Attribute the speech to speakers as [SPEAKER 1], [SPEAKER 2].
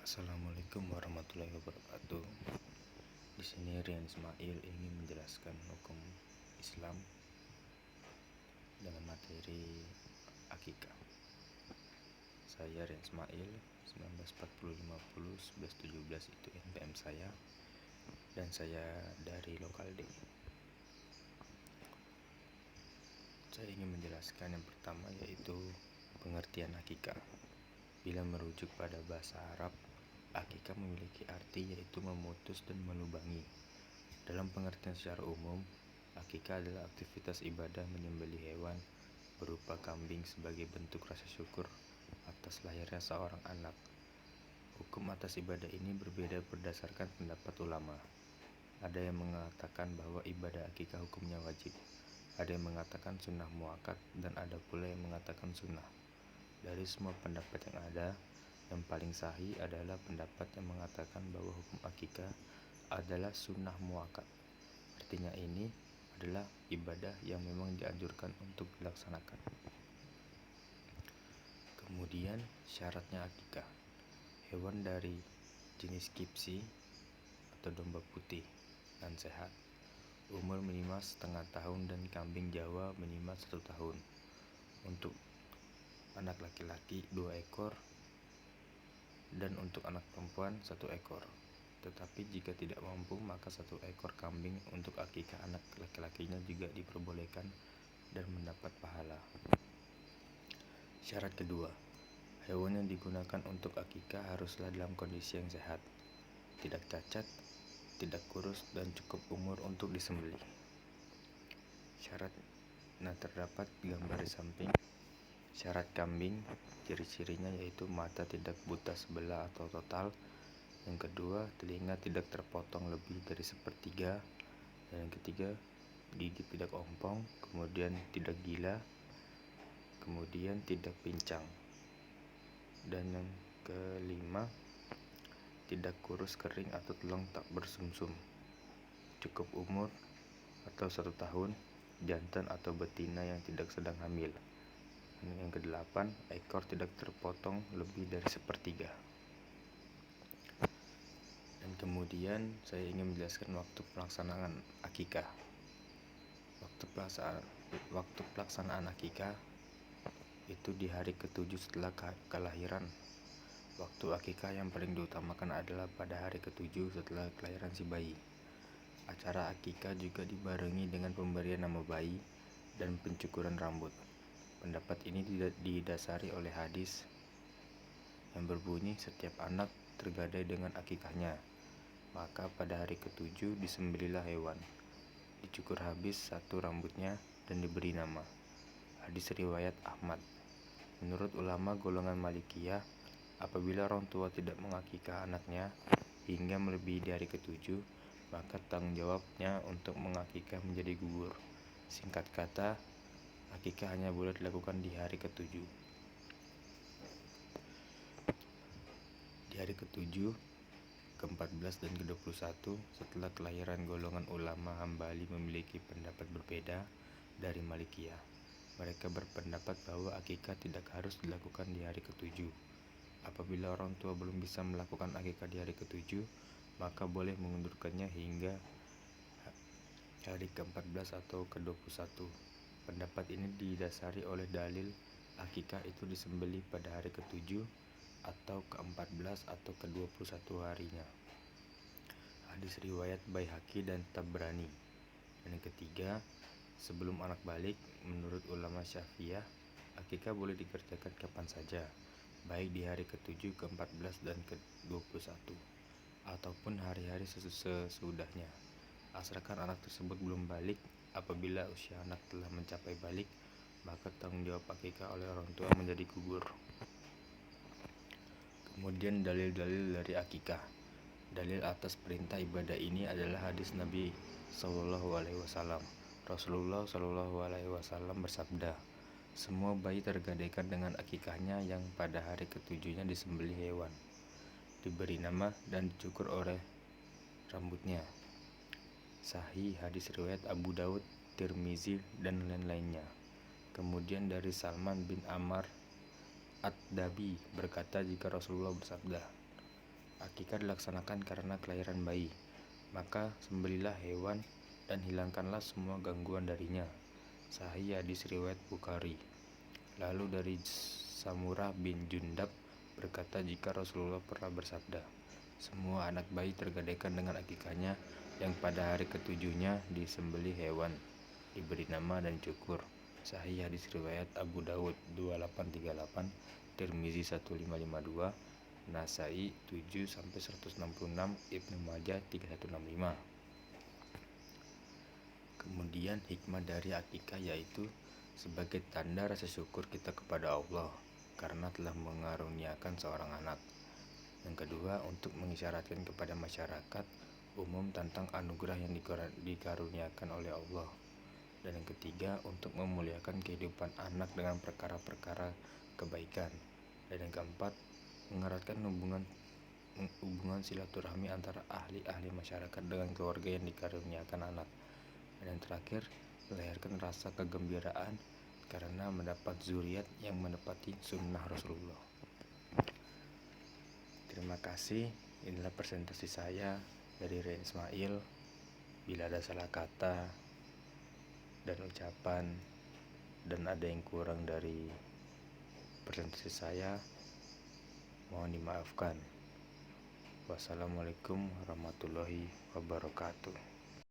[SPEAKER 1] Assalamualaikum warahmatullahi wabarakatuh. Di sini Rian Ismail ingin menjelaskan hukum Islam dalam materi akikah. Saya Rian Ismail, 1940-50-11-17 itu NPM saya, dan saya dari Lokal D. Saya ingin menjelaskan yang pertama, yaitu pengertian akikah. Bila merujuk pada bahasa Arab, akikah memiliki arti yaitu memutus dan melubangi. Dalam pengertian secara umum, akikah adalah aktivitas ibadah menyembelih hewan berupa kambing sebagai bentuk rasa syukur atas lahirnya seorang anak. Hukum atas ibadah ini berbeda berdasarkan pendapat ulama. Ada yang mengatakan bahwa ibadah akikah hukumnya wajib, ada yang mengatakan sunnah muakkad, dan ada pula yang mengatakan sunnah. Dari semua pendapat yang ada, yang paling sahih adalah pendapat yang mengatakan bahwa hukum akikah adalah sunnah muakkad. Artinya ini adalah ibadah yang memang dianjurkan untuk dilaksanakan. Kemudian syaratnya akikah. Hewan dari jenis kipsi atau domba putih dan sehat, umur minimal setengah tahun, dan kambing Jawa minimal 1 tahun. Untuk anak laki-laki 2 ekor, dan untuk anak perempuan 1 ekor. Tetapi jika tidak mampu, maka 1 ekor kambing untuk akikah anak laki-lakinya juga diperbolehkan dan mendapat pahala. Syarat kedua, hewan yang digunakan untuk akikah haruslah dalam kondisi yang sehat, tidak cacat, tidak kurus, dan cukup umur untuk disembelih. Syarat terdapat gambar di samping. Syarat kambing, ciri-cirinya yaitu mata tidak buta sebelah atau total. Yang kedua, telinga tidak terpotong lebih dari 1/3. Dan yang ketiga, gigi tidak ompong, kemudian tidak gila, kemudian tidak pincang. Dan yang kelima, tidak kurus kering atau tulang tak bersumsum. Cukup umur atau 1 tahun, jantan atau betina yang tidak sedang hamil. Yang kedelapan, ekor tidak terpotong lebih dari 1/3. Dan kemudian saya ingin menjelaskan waktu pelaksanaan akikah. Waktu pelaksanaan akikah itu di hari ke-7 setelah kelahiran. Waktu akikah yang paling diutamakan adalah pada hari ke-7 setelah kelahiran si bayi. Acara akikah juga dibarengi dengan pemberian nama bayi dan pencukuran rambut. Pendapat ini didasari oleh hadis yang berbunyi setiap anak tergadai dengan akikahnya. Maka pada hari ke-7 disembelihlah hewan, dicukur habis 1 rambutnya dan diberi nama. Hadis riwayat Ahmad. Menurut ulama golongan Malikiyah, apabila orang tua tidak mengakikah anaknya hingga melebihi di hari ke-7, maka tanggung jawabnya untuk mengakikah menjadi gugur. Singkat kata, akikah hanya boleh dilakukan di hari ke-7. Di hari ke-7, ke-14, dan ke-21 setelah kelahiran, golongan ulama Hambali memiliki pendapat berbeda dari Malikiyah. Mereka berpendapat bahwa akikah tidak harus dilakukan di hari ke-7. Apabila orang tua belum bisa melakukan akikah di hari ke-7, maka boleh mengundurkannya hingga hari ke-14 atau ke-21. Pendapat ini didasari oleh dalil akikah itu disembelih pada hari ke-7 atau ke-14 atau ke-21 harinya. Hadis riwayat Baihaqi dan Tabrani. Dan yang ketiga, sebelum anak balik, menurut ulama Syafi'iyah, akikah boleh dikerjakan kapan saja, baik di hari ke-7, ke-14, dan ke-21, ataupun hari-hari sesudahnya, asalkan anak tersebut belum balik. Apabila usia anak telah mencapai balik, maka tanggung jawab akikah oleh orang tua menjadi gugur. Kemudian dalil-dalil dari akikah. Dalil atas perintah ibadah ini adalah hadis Nabi SAW. Rasulullah SAW bersabda, semua bayi tergadaikan dengan akikahnya yang pada hari ke-7-nya disembelih hewan, diberi nama, dan dicukur oleh rambutnya. Sahih, hadis riwayat Abu Daud, Tirmizi, dan lain-lainnya. Kemudian dari Salman bin Amr Ad-Dabi berkata, jika Rasulullah bersabda, Akikah dilaksanakan karena kelahiran bayi, maka sembelilah hewan dan hilangkanlah semua gangguan darinya. Sahih hadis riwayat Bukhari. Lalu dari Samurah bin Jundab berkata, jika Rasulullah pernah bersabda, semua anak bayi tergadaikan dengan akikahnya, yang pada hari ketujuhnya disembelih hewan, diberi nama dan cukur. Sahih hadis riwayat Abu Dawud 2838, Tirmizi 1552, Nasai 7-166, Ibnu Majah 3165. Kemudian hikmah dari akikah yaitu sebagai tanda rasa syukur kita kepada Allah karena telah mengaruniakan seorang anak. Yang kedua, untuk mengisyaratkan kepada masyarakat umum tentang anugerah yang dikaruniakan oleh Allah. Dan yang ketiga, untuk memuliakan kehidupan anak dengan perkara-perkara kebaikan. Dan yang keempat, mengeratkan hubungan silaturahmi antara ahli-ahli masyarakat dengan keluarga yang dikaruniakan anak. Dan yang terakhir, melahirkan rasa kegembiraan karena mendapat zuriat yang menepati sunnah Rasulullah. Terima kasih. Inilah presentasi saya dari Ren Ismail. Bila ada salah kata dan ucapan dan ada yang kurang dari presentasi saya, mohon dimaafkan. Wassalamualaikum warahmatullahi wabarakatuh.